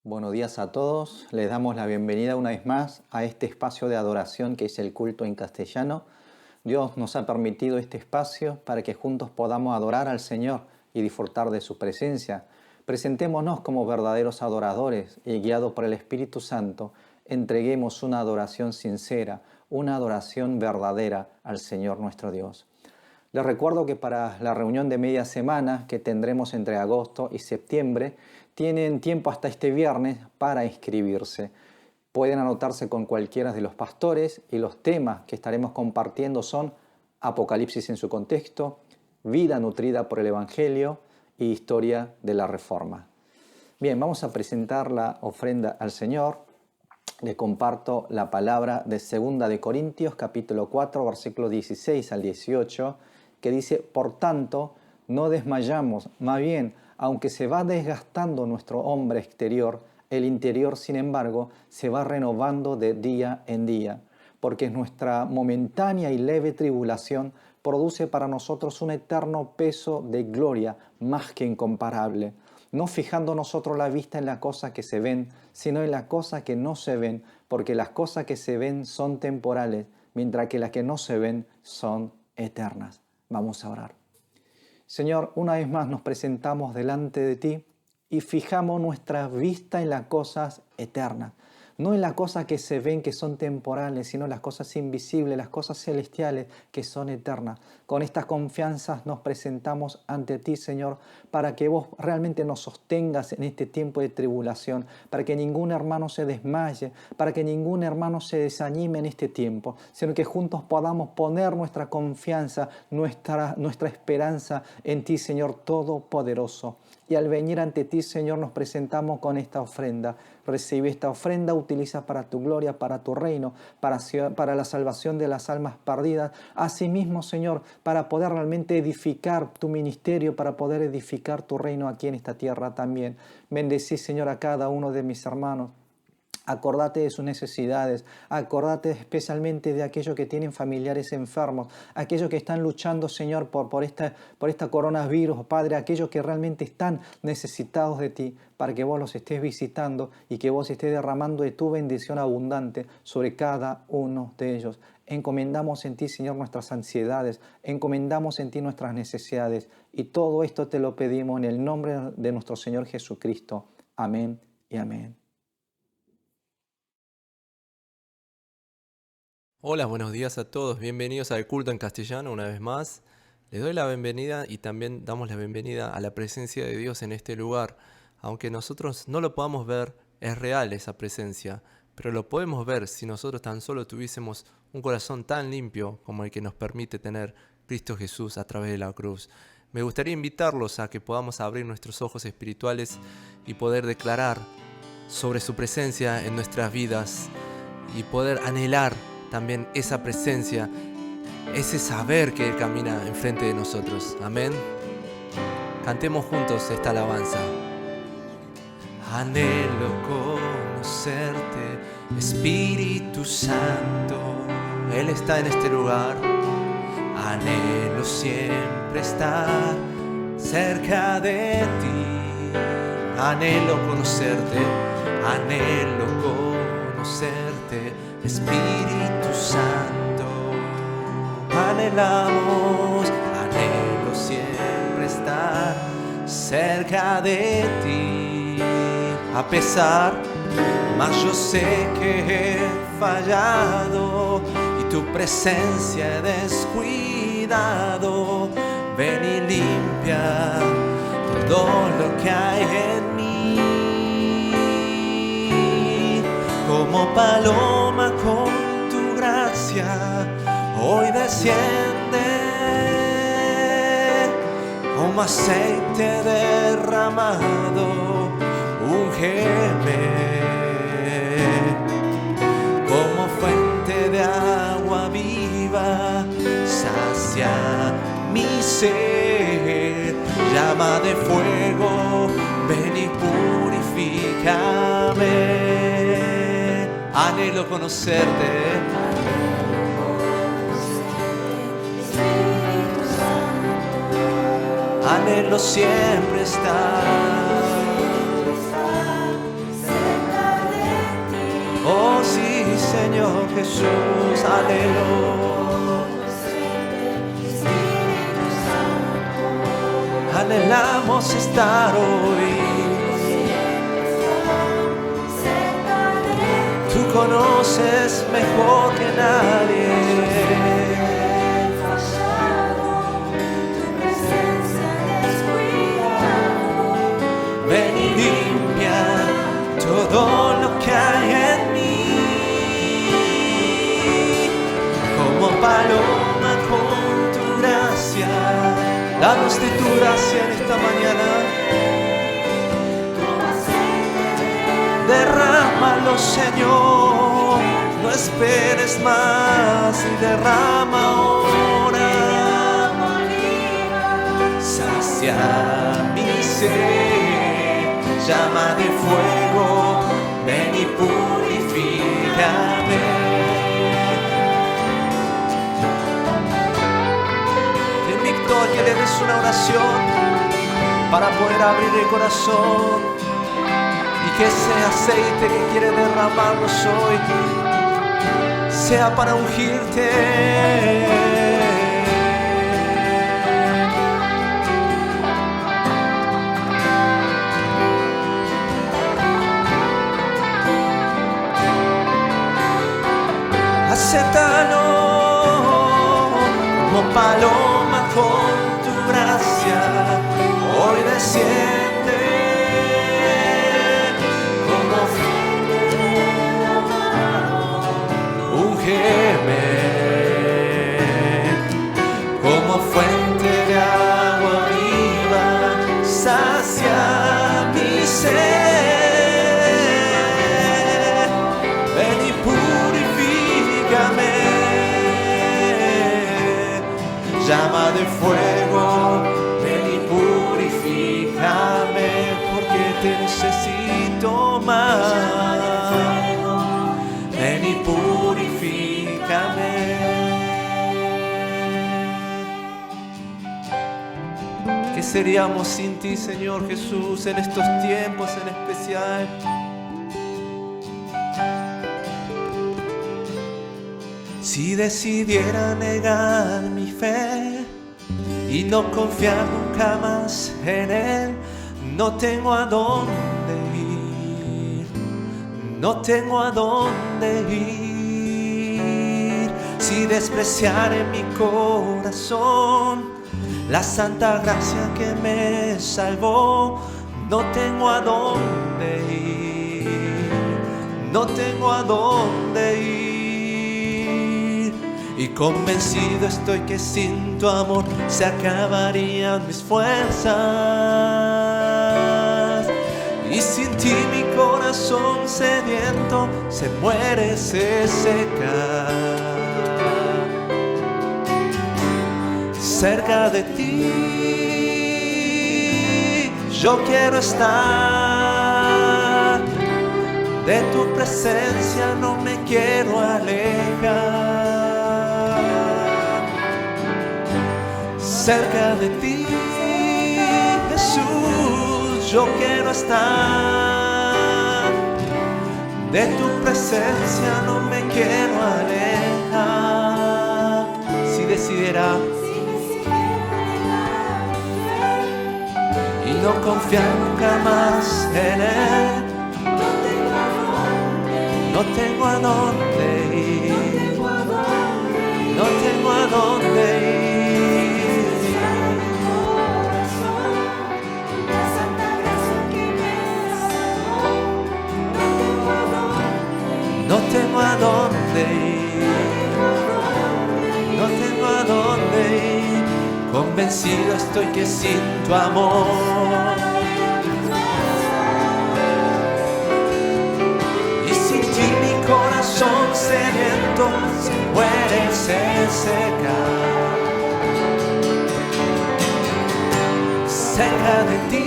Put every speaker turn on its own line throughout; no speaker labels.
Buenos días a todos, les damos la bienvenida una vez más a este espacio de adoración que es el culto en castellano. Dios nos ha permitido este espacio para que juntos podamos adorar al Señor y disfrutar de su presencia. Presentémonos como verdaderos adoradores y guiados por el Espíritu Santo, entreguemos una adoración sincera, una adoración verdadera al Señor nuestro Dios. Les recuerdo que para la reunión de media semana que tendremos entre agosto y septiembre, tienen tiempo hasta este viernes para inscribirse. Pueden anotarse con cualquiera de los pastores y los temas que estaremos compartiendo son Apocalipsis en su contexto, vida nutrida por el Evangelio y historia de la Reforma. Bien, vamos a presentar la ofrenda al Señor. Le comparto la palabra de 2 de Corintios, capítulo 4, versículos 16 al 18, que dice: por tanto, no desmayamos, más bien, aunque se va desgastando nuestro hombre exterior, el interior, sin embargo, se va renovando de día en día, porque nuestra momentánea y leve tribulación produce para nosotros un eterno peso de gloria más que incomparable, no fijando nosotros la vista en las cosas que se ven, sino en las cosas que no se ven, porque las cosas que se ven son temporales, mientras que las que no se ven son eternas. Vamos a orar. Señor, una vez más nos presentamos delante de ti y fijamos nuestra vista en las cosas eternas, no en las cosas que se ven que son temporales, sino en las cosas invisibles, las cosas celestiales que son eternas. Con estas confianzas nos presentamos ante ti, Señor, para que vos realmente nos sostengas en este tiempo de tribulación, para que ningún hermano se desmaye, para que ningún hermano se desanime en este tiempo, sino que juntos podamos poner nuestra confianza, nuestra esperanza en ti, Señor Todopoderoso. Y al venir ante ti, Señor, nos presentamos con esta ofrenda. Recibe esta ofrenda, utiliza para tu gloria, para tu reino, para la salvación de las almas perdidas. Asimismo, Señor, para poder realmente edificar tu ministerio, para poder edificar tu reino aquí en esta tierra también. Bendecí, Señor, a cada uno de mis hermanos. Acordate de sus necesidades, acordate especialmente de aquellos que tienen familiares enfermos, aquellos que están luchando, Señor, por esta coronavirus, Padre, aquellos que realmente están necesitados de ti, para que vos los estés visitando y que vos estés derramando de tu bendición abundante sobre cada uno de ellos. Encomendamos en ti, Señor, nuestras ansiedades, encomendamos en ti nuestras necesidades, y todo esto te lo pedimos en el nombre de nuestro Señor Jesucristo. Amén y amén.
Hola, buenos días a todos. Bienvenidos al culto en castellano una vez más. Les doy la bienvenida y también damos la bienvenida a la presencia de Dios en este lugar. Aunque nosotros no lo podamos ver, es real esa presencia, pero lo podemos ver si nosotros tan solo tuviésemos un corazón tan limpio como el que nos permite tener Cristo Jesús a través de la cruz. Me gustaría invitarlos a que podamos abrir nuestros ojos espirituales y poder declarar sobre su presencia en nuestras vidas y poder anhelar también esa presencia, ese saber que Él camina enfrente de nosotros. Amén. Cantemos juntos esta alabanza. Anhelo conocerte, Espíritu Santo. Él está en este lugar. Anhelo siempre estar cerca de ti. Anhelo conocerte, anhelo conocerte, Espíritu Santo. Anhelamos, anhelo siempre estar cerca de ti. A pesar, mas yo sé que he fallado y tu presencia he descuidado. Ven y limpia todo lo que hay en mí. Como paloma con tu gracia hoy desciende, como aceite derramado, úngeme, como fuente de fuego, ven y purifícame. Anhelo conocerte. Anhelo siempre estar. Oh sí, Señor Jesús, anhelo. Anhelamos estar hoy. Tú conoces mejor que nadie. Ven y limpia todo lo que hay en mí. Como paloma con tu gracia, danos de tu gracia en esta mañana. Derrámalo, Señor, no esperes más y derrama ahora. Sacia mi sed, llama de fuego, ven y purifícame. En victoria le des una oración para poder abrir el corazón y que ese aceite que quiere derramarnos hoy sea para ungirte. Acéptalo como paloma con tu gracia, hoy desciende como fuente de amor. Úngeme como fuente de agua viva, sacia mi sed, ven y purifícame. Llama de fuego, ven y purifícame, porque te necesito más. Ven y purifícame. ¿Qué seríamos sin ti, Señor Jesús, en estos tiempos en especial? Si decidiera negar mi fe y no confiar nunca más en Él, no tengo a dónde ir, no tengo a dónde ir. Si despreciare mi corazón la santa gracia que me salvó, no tengo a dónde ir, no tengo a dónde ir. Y convencido estoy que sin tu amor se acabarían mis fuerzas. Y sin ti mi corazón sediento se muere, se seca. Cerca de ti yo quiero estar, de tu presencia no me quiero alejar. Cerca de ti, Jesús, yo quiero estar, de tu presencia no me quiero alejar. Si decidiera y no confiar nunca más en Él, no tengo a dónde ir, no tengo a dónde ir. No tengo a dónde ir, no tengo a dónde ir. Convencido estoy que sin tu amor y sin ti mi corazón sediento se muere, se seca. cerca de ti.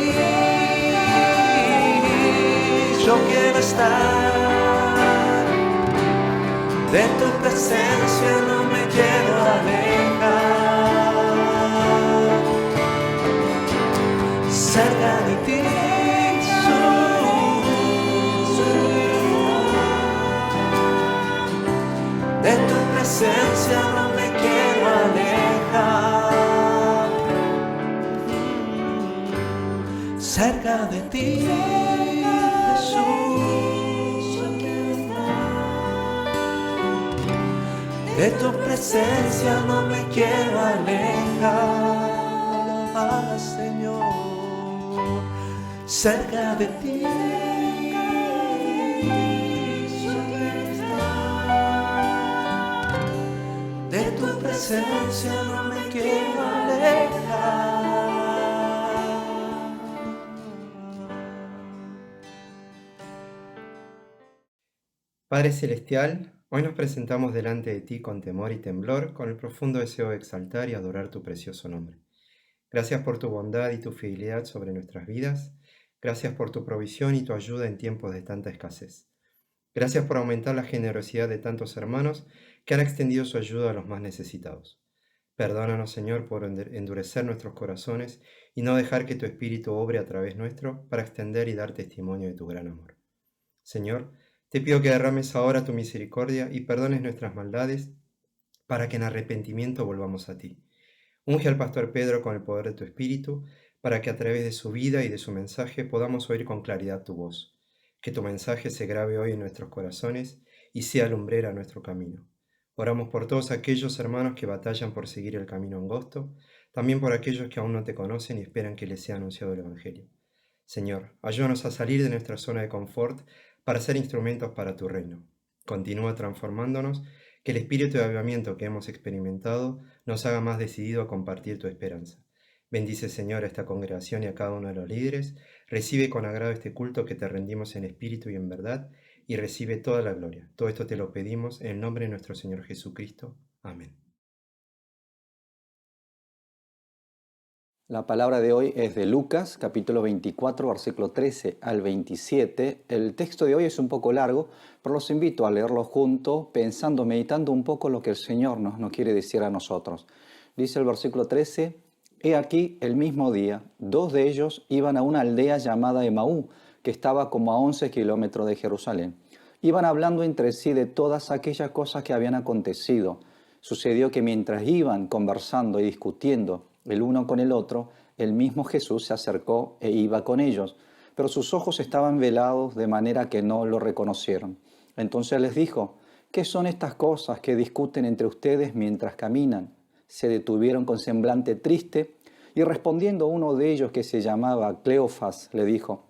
Yo quiero estar, de tu presencia no me quiero alejar. Cerca de ti, Jesús, de tu presencia no me quiero alejar. Cerca de ti, de tu presencia no me quiero alejar, Señor. Cerca de ti, de tu presencia no me quiero alejar.
Padre Celestial, hoy nos presentamos delante de ti con temor y temblor, con el profundo deseo de exaltar y adorar tu precioso nombre. Gracias por tu bondad y tu fidelidad sobre nuestras vidas. Gracias por tu provisión y tu ayuda en tiempos de tanta escasez. Gracias por aumentar la generosidad de tantos hermanos que han extendido su ayuda a los más necesitados. Perdónanos, Señor, por endurecer nuestros corazones y no dejar que tu Espíritu obre a través nuestro para extender y dar testimonio de tu gran amor. Señor, te pido que derrames ahora tu misericordia y perdones nuestras maldades para que en arrepentimiento volvamos a ti. Unge al pastor Pedro con el poder de tu Espíritu para que a través de su vida y de su mensaje podamos oír con claridad tu voz. Que tu mensaje se grabe hoy en nuestros corazones y sea lumbrera a nuestro camino. Oramos por todos aquellos hermanos que batallan por seguir el camino angosto, también por aquellos que aún no te conocen y esperan que les sea anunciado el Evangelio. Señor, ayúdanos a salir de nuestra zona de confort para ser instrumentos para tu reino. Continúa transformándonos, que el espíritu de avivamiento que hemos experimentado nos haga más decidido a compartir tu esperanza. Bendice, Señor, a esta congregación y a cada uno de los líderes. Recibe con agrado este culto que te rendimos en espíritu y en verdad, y recibe toda la gloria. Todo esto te lo pedimos en el nombre de nuestro Señor Jesucristo. Amén.
La palabra de hoy es de Lucas, capítulo 24, versículo 13 al 27. El texto de hoy es un poco largo, pero los invito a leerlo junto, pensando, meditando un poco lo que el Señor nos quiere decir a nosotros. Dice el versículo 13, «He aquí el mismo día, dos de ellos iban a una aldea llamada Emaú, que estaba como a 11 kilómetros de Jerusalén. Iban hablando entre sí de todas aquellas cosas que habían acontecido. Sucedió que mientras iban conversando y discutiendo el uno con el otro, el mismo Jesús se acercó e iba con ellos, pero sus ojos estaban velados de manera que no lo reconocieron. Entonces les dijo, «¿Qué son estas cosas que discuten entre ustedes mientras caminan?» Se detuvieron con semblante triste, y respondiendo uno de ellos que se llamaba Cleofas, le dijo,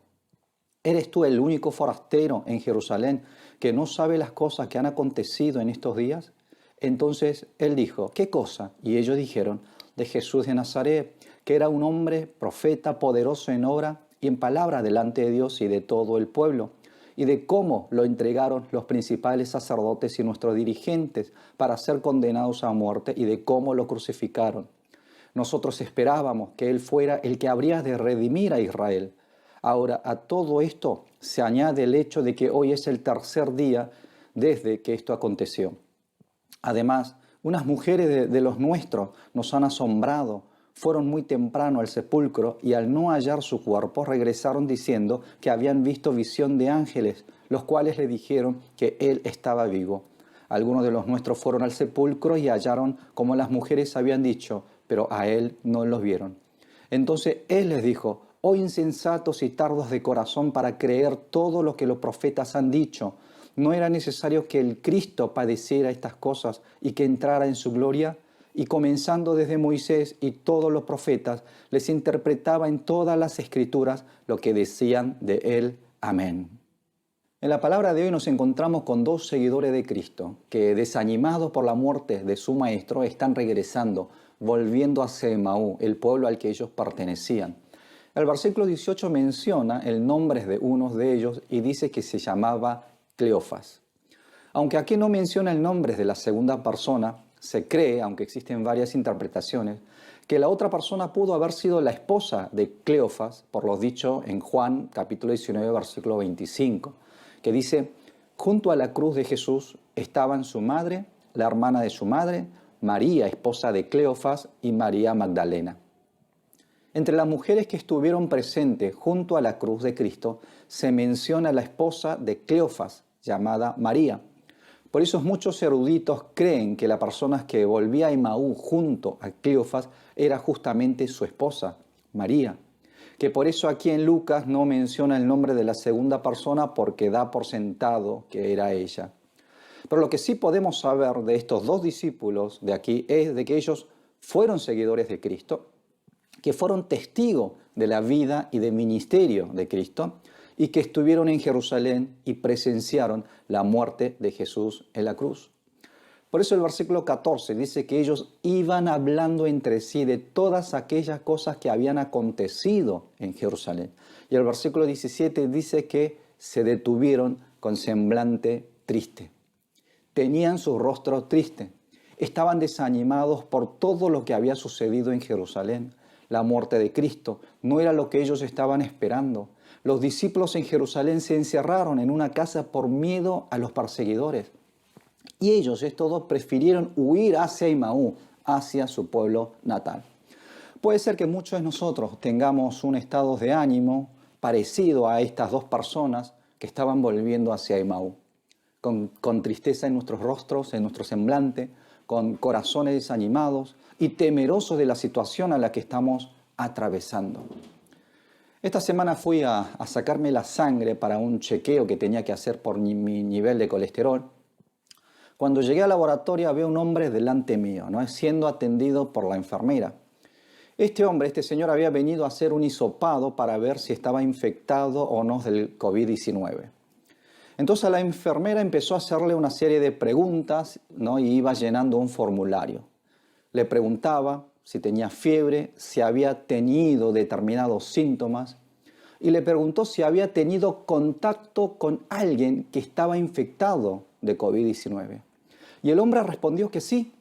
«¿Eres tú el único forastero en Jerusalén que no sabe las cosas que han acontecido en estos días?» Entonces él dijo, «¿Qué cosa?» Y ellos dijeron, «De Jesús de Nazaret, que era un hombre, profeta, poderoso en obra y en palabra delante de Dios y de todo el pueblo, y de cómo lo entregaron los principales sacerdotes y nuestros dirigentes para ser condenados a muerte, y de cómo lo crucificaron. Nosotros esperábamos que él fuera el que habría de redimir a Israel. Ahora, a todo esto se añade el hecho de que hoy es el tercer día desde que esto aconteció. Además, unas mujeres de los nuestros nos han asombrado. Fueron muy temprano al sepulcro y al no hallar su cuerpo regresaron diciendo que habían visto visión de ángeles, los cuales le dijeron que él estaba vivo. Algunos de los nuestros fueron al sepulcro y hallaron como las mujeres habían dicho, pero a él no lo vieron. Entonces él les dijo, «Oh insensatos y tardos de corazón para creer todo lo que los profetas han dicho. ¿No era necesario que el Cristo padeciera estas cosas y que entrara en su gloria?» Y comenzando desde Moisés y todos los profetas, les interpretaba en todas las escrituras lo que decían de él. Amén. En la palabra de hoy nos encontramos con dos seguidores de Cristo que, desanimados por la muerte de su maestro, están regresando, volviendo hacia Emaú, el pueblo al que ellos pertenecían. El versículo 18 menciona el nombre de uno de ellos y dice que se llamaba Cleofas. Aunque aquí no menciona el nombre de la segunda persona, se cree, aunque existen varias interpretaciones, que la otra persona pudo haber sido la esposa de Cleofas, por lo dicho en Juan capítulo 19, versículo 25, que dice: junto a la cruz de Jesús estaban su madre, la hermana de su madre, María, esposa de Cleofas, y María Magdalena. Entre las mujeres que estuvieron presentes junto a la cruz de Cristo se menciona la esposa de Cleofas, llamada María. Por eso muchos eruditos creen que la persona que volvía a Emaús junto a Cleofas era justamente su esposa, María. Que por eso aquí en Lucas no menciona el nombre de la segunda persona porque da por sentado que era ella. Pero lo que sí podemos saber de estos dos discípulos de aquí es de que ellos fueron seguidores de Cristo, que fueron testigos de la vida y del ministerio de Cristo y que estuvieron en Jerusalén y presenciaron la muerte de Jesús en la cruz. Por eso el versículo 14 dice que ellos iban hablando entre sí de todas aquellas cosas que habían acontecido en Jerusalén. Y el versículo 17 dice que se detuvieron con semblante triste. Tenían su rostro triste. Estaban desanimados por todo lo que había sucedido en Jerusalén. La muerte de Cristo no era lo que ellos estaban esperando. Los discípulos en Jerusalén se encerraron en una casa por miedo a los perseguidores. Y ellos, estos dos, prefirieron huir hacia Emaús, hacia su pueblo natal. Puede ser que muchos de nosotros tengamos un estado de ánimo parecido a estas dos personas que estaban volviendo hacia Emaús. Con tristeza en nuestros rostros, en nuestro semblante, con corazones desanimados y temerosos de la situación a la que estamos atravesando. Esta semana fui a sacarme la sangre para un chequeo que tenía que hacer por mi nivel de colesterol. Cuando llegué al laboratorio había un hombre delante mío, ¿no?, siendo atendido por la enfermera. Este señor había venido a hacer un hisopado para ver si estaba infectado o no del COVID-19. Entonces la enfermera empezó a hacerle una serie de preguntas, ¿no?, y iba llenando un formulario. Le preguntaba si tenía fiebre, si había tenido determinados síntomas, y le preguntó si había tenido contacto con alguien que estaba infectado de COVID-19. Y el hombre respondió que sí,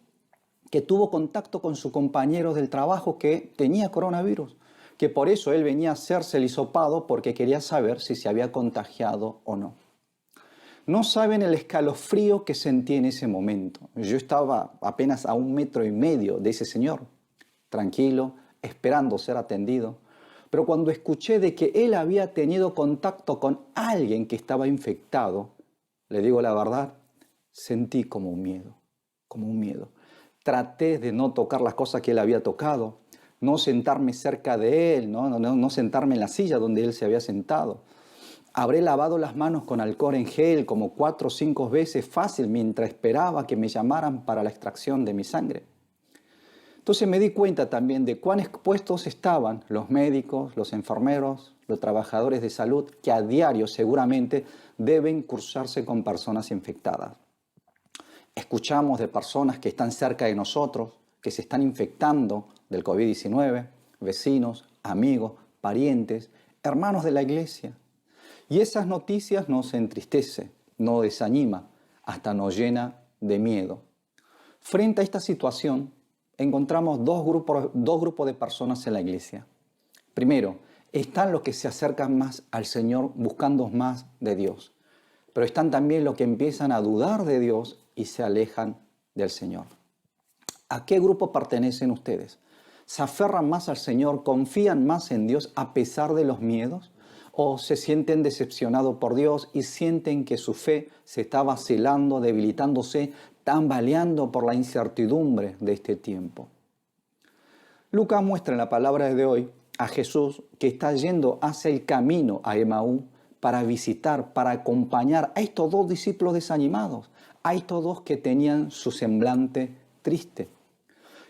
que tuvo contacto con su compañero del trabajo que tenía coronavirus, que por eso él venía a hacerse el hisopado porque quería saber si se había contagiado o no. No saben el escalofrío que sentí en ese momento. Yo estaba apenas a 1,5 metros de ese señor, tranquilo, esperando ser atendido. Pero cuando escuché de que él había tenido contacto con alguien que estaba infectado, le digo la verdad, sentí como un miedo. Traté de no tocar las cosas que él había tocado, no sentarme cerca de él, no sentarme en la silla donde él se había sentado. Habré lavado las manos con alcohol en gel como 4 o 5 veces fácil mientras esperaba que me llamaran para la extracción de mi sangre. Entonces me di cuenta también de cuán expuestos estaban los médicos, los enfermeros, los trabajadores de salud que a diario seguramente deben cruzarse con personas infectadas. Escuchamos de personas que están cerca de nosotros, que se están infectando del COVID-19, vecinos, amigos, parientes, hermanos de la iglesia. Y esas noticias nos entristece, nos desanima, hasta nos llena de miedo. Frente a esta situación, encontramos dos grupos de personas en la iglesia. Primero, están los que se acercan más al Señor buscando más de Dios. Pero están también los que empiezan a dudar de Dios y se alejan del Señor. ¿A qué grupo pertenecen ustedes? ¿Se aferran más al Señor, confían más en Dios a pesar de los miedos? ¿O se sienten decepcionados por Dios y sienten que su fe se está vacilando, debilitándose, tambaleando por la incertidumbre de este tiempo? Lucas muestra en la palabra de hoy a Jesús que está yendo hacia el camino a Emaús para visitar, para acompañar a estos dos discípulos desanimados, a estos dos que tenían su semblante triste.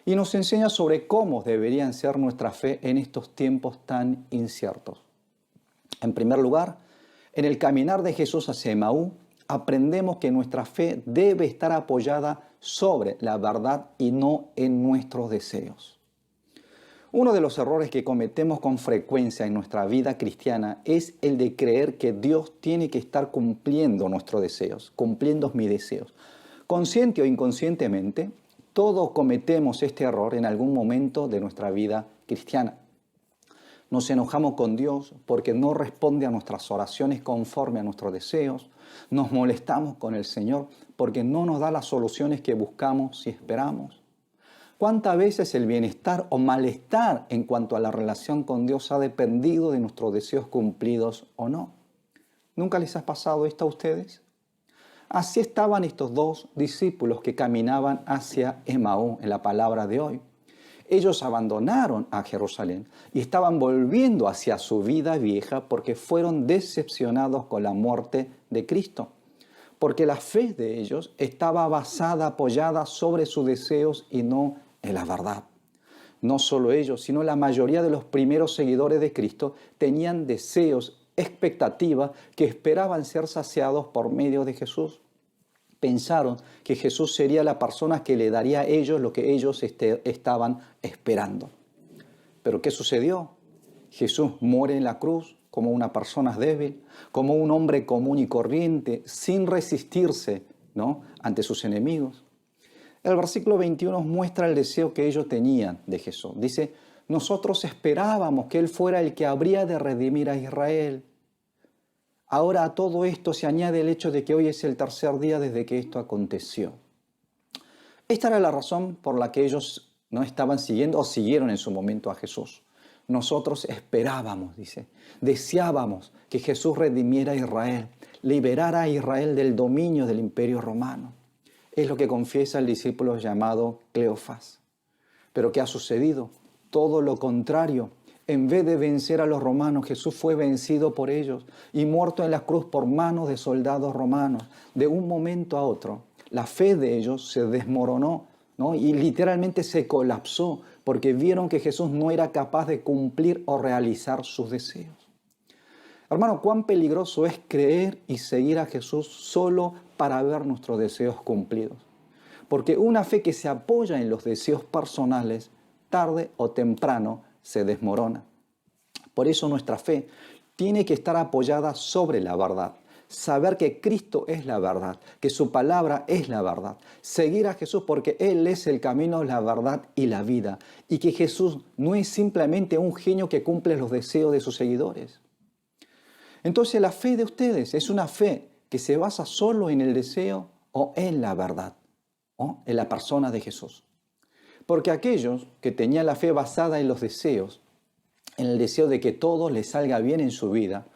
Y nos enseña sobre cómo deberían ser nuestra fe en estos tiempos tan inciertos. En primer lugar, en el caminar de Jesús hacia Emaús, aprendemos que nuestra fe debe estar apoyada sobre la verdad y no en nuestros deseos. Uno de los errores que cometemos con frecuencia en nuestra vida cristiana es el de creer que Dios tiene que estar cumpliendo nuestros deseos, cumpliendo mis deseos. Consciente o inconscientemente, Todos cometemos este error en algún momento de nuestra vida cristiana. Nos enojamos con Dios porque no responde a nuestras oraciones conforme a nuestros deseos. Nos molestamos con el Señor porque no nos da las soluciones que buscamos y esperamos. ¿Cuántas veces el bienestar o malestar en cuanto a la relación con Dios ha dependido de nuestros deseos cumplidos o no? ¿Nunca les ha pasado esto a ustedes? Así estaban estos dos discípulos que caminaban hacia Emaú en la palabra de hoy. Ellos abandonaron a Jerusalén y estaban volviendo hacia su vida vieja porque fueron decepcionados con la muerte de Cristo. Porque la fe de ellos estaba basada, apoyada sobre sus deseos y no en la verdad. No solo ellos, sino la mayoría de los primeros seguidores de Cristo tenían deseos, expectativas que esperaban ser saciados por medio de Jesús. Pensaron que Jesús sería la persona que le daría a ellos lo que ellos estaban esperando. ¿Pero qué sucedió? Jesús muere en la cruz como una persona débil, como un hombre común y corriente, sin resistirse, ¿no?, ante sus enemigos. El versículo 21 muestra el deseo que ellos tenían de Jesús. Dice, nosotros esperábamos que Él fuera el que habría de redimir a Israel. Ahora a todo esto se añade el hecho de que hoy es el tercer día desde que esto aconteció. Esta era la razón por la que ellos no estaban siguiendo o siguieron en su momento a Jesús. Nosotros esperábamos, dice, deseábamos que Jesús redimiera a Israel, liberara a Israel del dominio del imperio romano. Es lo que confiesa el discípulo llamado Cleofás. Pero ¿qué ha sucedido? Todo lo contrario. En vez de vencer a los romanos, Jesús fue vencido por ellos y muerto en la cruz por manos de soldados romanos. De un momento a otro, la fe de ellos se desmoronó, ¿no? Y literalmente se colapsó porque vieron que Jesús no era capaz de cumplir o realizar sus deseos. Hermano, cuán peligroso es creer y seguir a Jesús solo para ver nuestros deseos cumplidos. Porque una fe que se apoya en los deseos personales, tarde o temprano, se desmorona. Por eso nuestra fe tiene que estar apoyada sobre la verdad. Saber que Cristo es la verdad, que su palabra es la verdad. Seguir a Jesús porque Él es el camino, la verdad y la vida. Y que Jesús no es simplemente un genio que cumple los deseos de sus seguidores. Entonces la fe de ustedes es una fe que se basa solo en el deseo o en la verdad, o en la persona de Jesús. Porque aquellos que tenían la fe basada en los deseos, en el deseo de que todo les salga bien en su vida,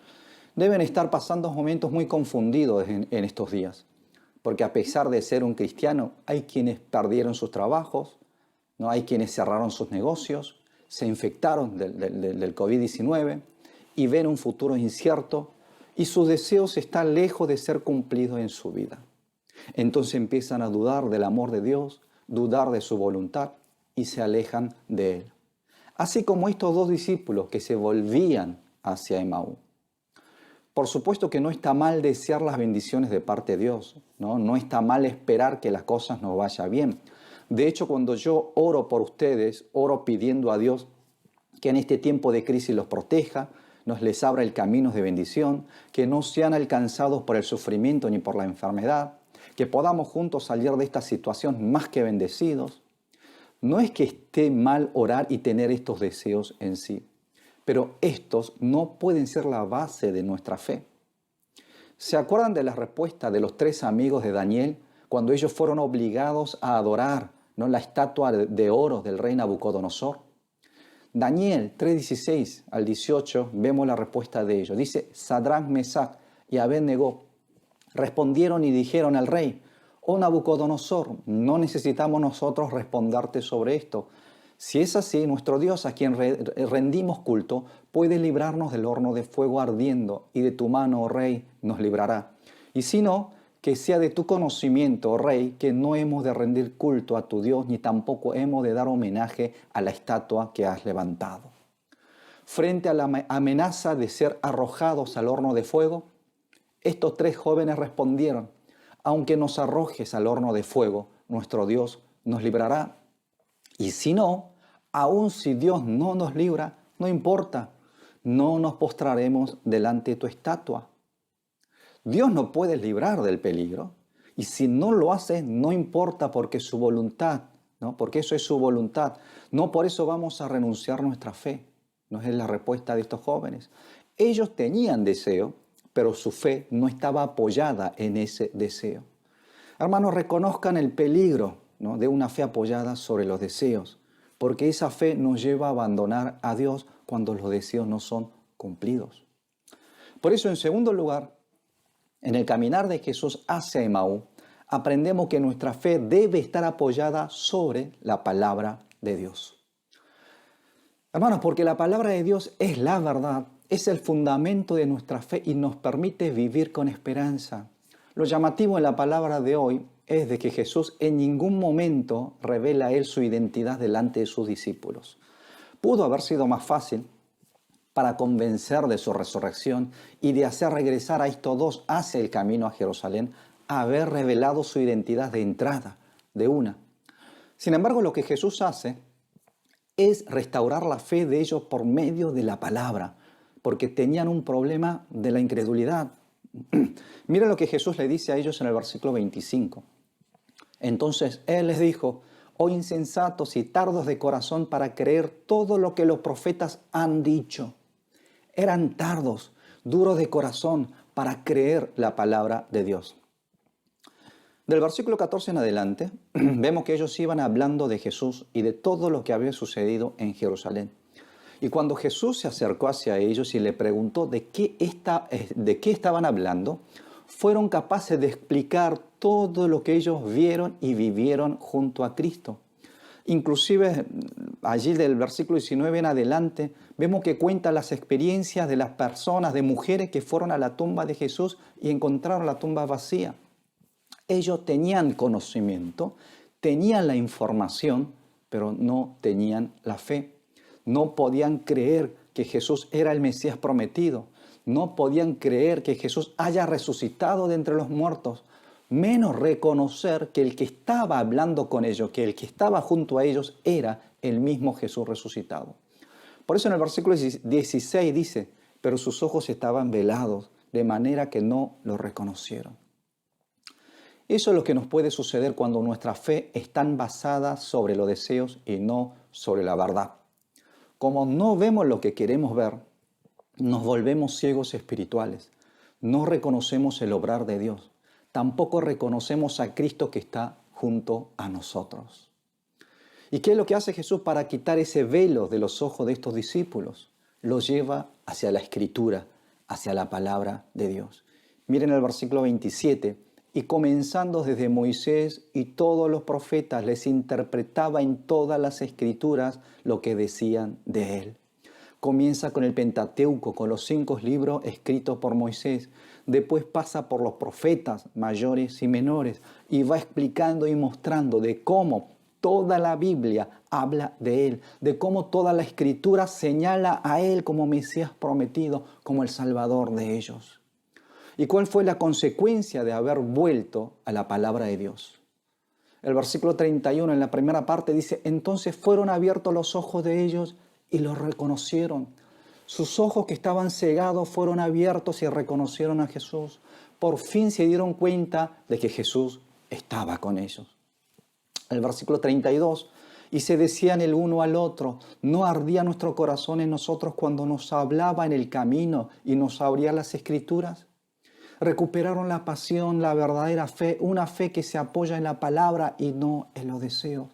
deben estar pasando momentos muy confundidos en estos días. Porque a pesar de ser un cristiano, hay quienes perdieron sus trabajos, ¿no? Hay quienes cerraron sus negocios, se infectaron del COVID-19 y ven un futuro incierto y sus deseos están lejos de ser cumplidos en su vida. Entonces empiezan a dudar del amor de Dios, dudar de su voluntad y se alejan de Él. Así como estos dos discípulos que se volvían hacia Emaú. Por supuesto que no está mal desear las bendiciones de parte de Dios, ¿no? No está mal esperar que las cosas nos vayan bien. De hecho, cuando yo oro por ustedes, oro pidiendo a Dios que en este tiempo de crisis los proteja, nos les abra el camino de bendición, que no sean alcanzados por el sufrimiento ni por la enfermedad, que podamos juntos salir de esta situación más que bendecidos. No es que esté mal orar y tener estos deseos en sí, pero estos no pueden ser la base de nuestra fe. ¿Se acuerdan de la respuesta de los 3 amigos de Daniel cuando ellos fueron obligados a adorar, ¿no?, la estatua de oro del rey Nabucodonosor? Daniel 3:16 al 18 vemos la respuesta de ellos. Dice, Sadrach, Mesach y Abed-Negó respondieron y dijeron al rey, oh Nabucodonosor, no necesitamos nosotros responderte sobre esto. Si es así, nuestro Dios a quien rendimos culto puede librarnos del horno de fuego ardiendo y de tu mano, oh rey, nos librará. Y si no, que sea de tu conocimiento, oh rey, que no hemos de rendir culto a tu Dios ni tampoco hemos de dar homenaje a la estatua que has levantado. Frente a la amenaza de ser arrojados al horno de fuego, estos 3 jóvenes respondieron, aunque nos arrojes al horno de fuego, nuestro Dios nos librará. Y si no, aun si Dios no nos libra, no importa, no nos postraremos delante de tu estatua. Dios nos puede librar del peligro, y si no lo hace, no importa porque su voluntad, ¿no? Porque eso es su voluntad. No por eso vamos a renunciar a nuestra fe. No es la respuesta de estos jóvenes. Ellos tenían deseo, pero su fe no estaba apoyada en ese deseo. Hermanos, reconozcan el peligro, ¿no?, de una fe apoyada sobre los deseos, porque esa fe nos lleva a abandonar a Dios cuando los deseos no son cumplidos. Por eso, en segundo lugar, en el caminar de Jesús hacia Emaú, aprendemos que nuestra fe debe estar apoyada sobre la palabra de Dios. Hermanos, porque la palabra de Dios es la verdad, es el fundamento de nuestra fe y nos permite vivir con esperanza. Lo llamativo en la palabra de hoy es de que Jesús en ningún momento revela a él su identidad delante de sus discípulos. Pudo haber sido más fácil para convencer de su resurrección y de hacer regresar a estos dos hacia el camino a Jerusalén, haber revelado su identidad de entrada, de una. Sin embargo, lo que Jesús hace es restaurar la fe de ellos por medio de la palabra, porque tenían un problema de la incredulidad. Miren lo que Jesús le dice a ellos en el versículo 25. Entonces Él les dijo: oh insensatos y tardos de corazón para creer todo lo que los profetas han dicho. Eran tardos, duros de corazón para creer la palabra de Dios. Del versículo 14 en adelante, vemos que ellos iban hablando de Jesús y de todo lo que había sucedido en Jerusalén. Y cuando Jesús se acercó hacia ellos y le preguntó de qué estaban hablando, fueron capaces de explicar todo lo que ellos vieron y vivieron junto a Cristo. Inclusive allí del versículo 19 en adelante, vemos que cuenta las experiencias de las personas, de mujeres que fueron a la tumba de Jesús y encontraron la tumba vacía. Ellos tenían conocimiento, tenían la información, pero no tenían la fe. No podían creer que Jesús era el Mesías prometido. No podían creer que Jesús haya resucitado de entre los muertos. Menos reconocer que el que estaba hablando con ellos, que el que estaba junto a ellos era el mismo Jesús resucitado. Por eso en el versículo 16 dice: pero sus ojos estaban velados, de manera que no lo reconocieron. Eso es lo que nos puede suceder cuando nuestra fe está basada sobre los deseos y no sobre la verdad. Como no vemos lo que queremos ver, nos volvemos ciegos espirituales. No reconocemos el obrar de Dios. Tampoco reconocemos a Cristo que está junto a nosotros. ¿Y qué es lo que hace Jesús para quitar ese velo de los ojos de estos discípulos? Los lleva hacia la Escritura, hacia la palabra de Dios. Miren el versículo 27. Y comenzando desde Moisés y todos los profetas, les interpretaba en todas las Escrituras lo que decían de él. Comienza con el Pentateuco, con los 5 libros escritos por Moisés. Después pasa por los profetas mayores y menores y va explicando y mostrando de cómo toda la Biblia habla de él, de cómo toda la Escritura señala a él como Mesías prometido, como el Salvador de ellos. ¿Y cuál fue la consecuencia de haber vuelto a la palabra de Dios? El versículo 31 en la primera parte dice: entonces fueron abiertos los ojos de ellos y los reconocieron. Sus ojos que estaban cegados fueron abiertos y reconocieron a Jesús. Por fin se dieron cuenta de que Jesús estaba con ellos. El versículo 32, y se decían el uno al otro: ¿no ardía nuestro corazón en nosotros cuando nos hablaba en el camino y nos abría las Escrituras? Recuperaron la pasión, la verdadera fe, una fe que se apoya en la palabra y no en los deseos.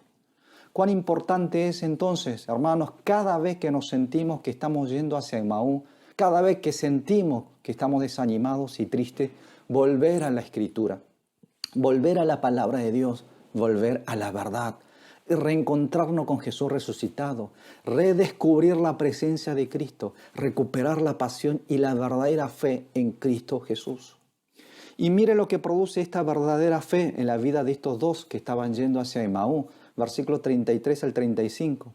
Cuán importante es entonces, hermanos, cada vez que nos sentimos que estamos yendo hacia Emaú, cada vez que sentimos que estamos desanimados y tristes, volver a la Escritura, volver a la palabra de Dios, volver a la verdad, reencontrarnos con Jesús resucitado, redescubrir la presencia de Cristo, recuperar la pasión y la verdadera fe en Cristo Jesús. Y mire lo que produce esta verdadera fe en la vida de estos dos que estaban yendo hacia Emaú, versículos 33 al 35.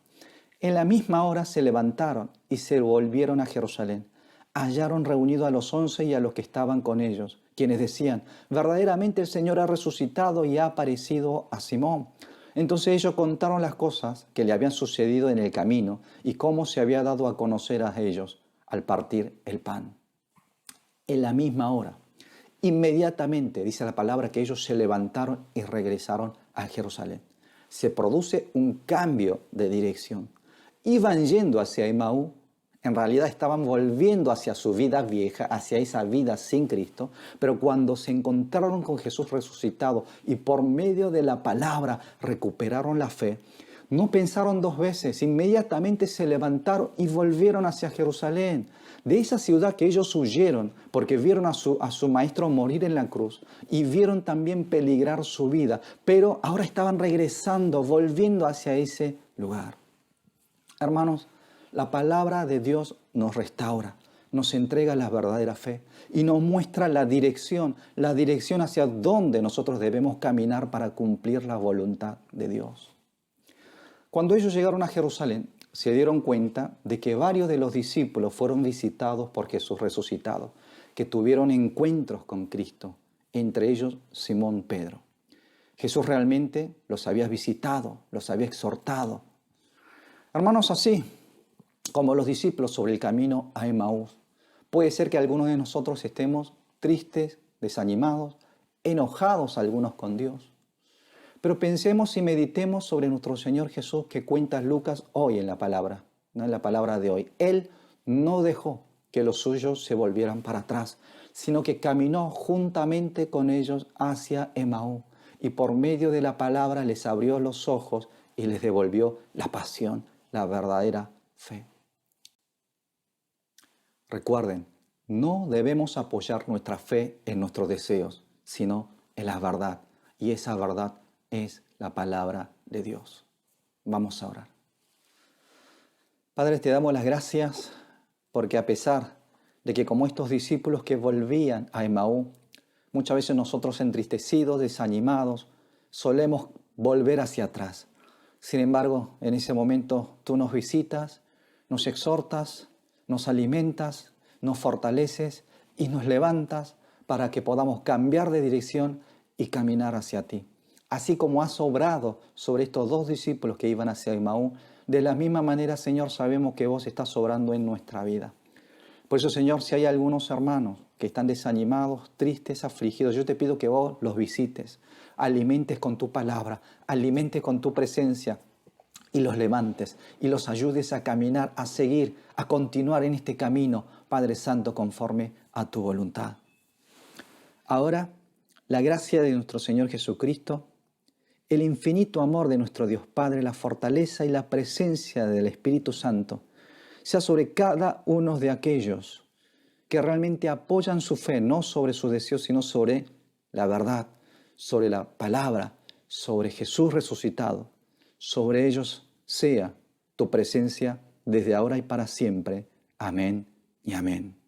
En la misma hora se levantaron y se volvieron a Jerusalén. Hallaron reunidos a los 11 y a los que estaban con ellos, quienes decían: verdaderamente el Señor ha resucitado y ha aparecido a Simón. Entonces ellos contaron las cosas que le habían sucedido en el camino y cómo se había dado a conocer a ellos al partir el pan. En la misma hora, inmediatamente, dice la palabra, que ellos se levantaron y regresaron a Jerusalén. se produce un cambio de dirección. Iban yendo hacia Emaús, en realidad estaban volviendo hacia su vida vieja, hacia esa vida sin Cristo, pero cuando se encontraron con Jesús resucitado y por medio de la palabra recuperaron la fe, no pensaron dos veces, inmediatamente se levantaron y volvieron hacia Jerusalén. De esa ciudad que ellos huyeron porque vieron a su maestro morir en la cruz y vieron también peligrar su vida, pero ahora estaban regresando, volviendo hacia ese lugar. Hermanos, la palabra de Dios nos restaura, nos entrega la verdadera fe y nos muestra la dirección hacia dónde nosotros debemos caminar para cumplir la voluntad de Dios. Cuando ellos llegaron a Jerusalén, se dieron cuenta de que varios de los discípulos fueron visitados por Jesús resucitado, que tuvieron encuentros con Cristo, entre ellos Simón Pedro. Jesús realmente los había visitado, los había exhortado. Hermanos, así como los discípulos sobre el camino a Emaús, puede ser que algunos de nosotros estemos tristes, desanimados, enojados algunos con Dios. Pero pensemos y meditemos sobre nuestro Señor Jesús que cuenta Lucas hoy en la palabra, ¿no? En la palabra de hoy. Él no dejó que los suyos se volvieran para atrás, sino que caminó juntamente con ellos hacia Emaús y por medio de la palabra les abrió los ojos y les devolvió la pasión, la verdadera fe. Recuerden, no debemos apoyar nuestra fe en nuestros deseos, sino en la verdad. Y esa verdad es la palabra de Dios. Vamos a orar. Padre, te damos las gracias porque a pesar de que como estos discípulos que volvían a Emaús, muchas veces nosotros entristecidos, desanimados, solemos volver hacia atrás. Sin embargo, en ese momento tú nos visitas, nos exhortas, nos alimentas, nos fortaleces y nos levantas para que podamos cambiar de dirección y caminar hacia ti. Así como has obrado sobre estos dos discípulos que iban hacia Emaús, de la misma manera, Señor, sabemos que vos estás obrando en nuestra vida. Por eso, Señor, si hay algunos hermanos que están desanimados, tristes, afligidos, yo te pido que vos los visites, alimentes con tu palabra, alimentes con tu presencia y los levantes y los ayudes a caminar, a seguir, a continuar en este camino, Padre Santo, conforme a tu voluntad. Ahora, la gracia de nuestro Señor Jesucristo, el infinito amor de nuestro Dios Padre, la fortaleza y la presencia del Espíritu Santo, sea sobre cada uno de aquellos que realmente apoyan su fe, no sobre sus deseos, sino sobre la verdad, sobre la palabra, sobre Jesús resucitado. Sobre ellos sea tu presencia desde ahora y para siempre. Amén y amén.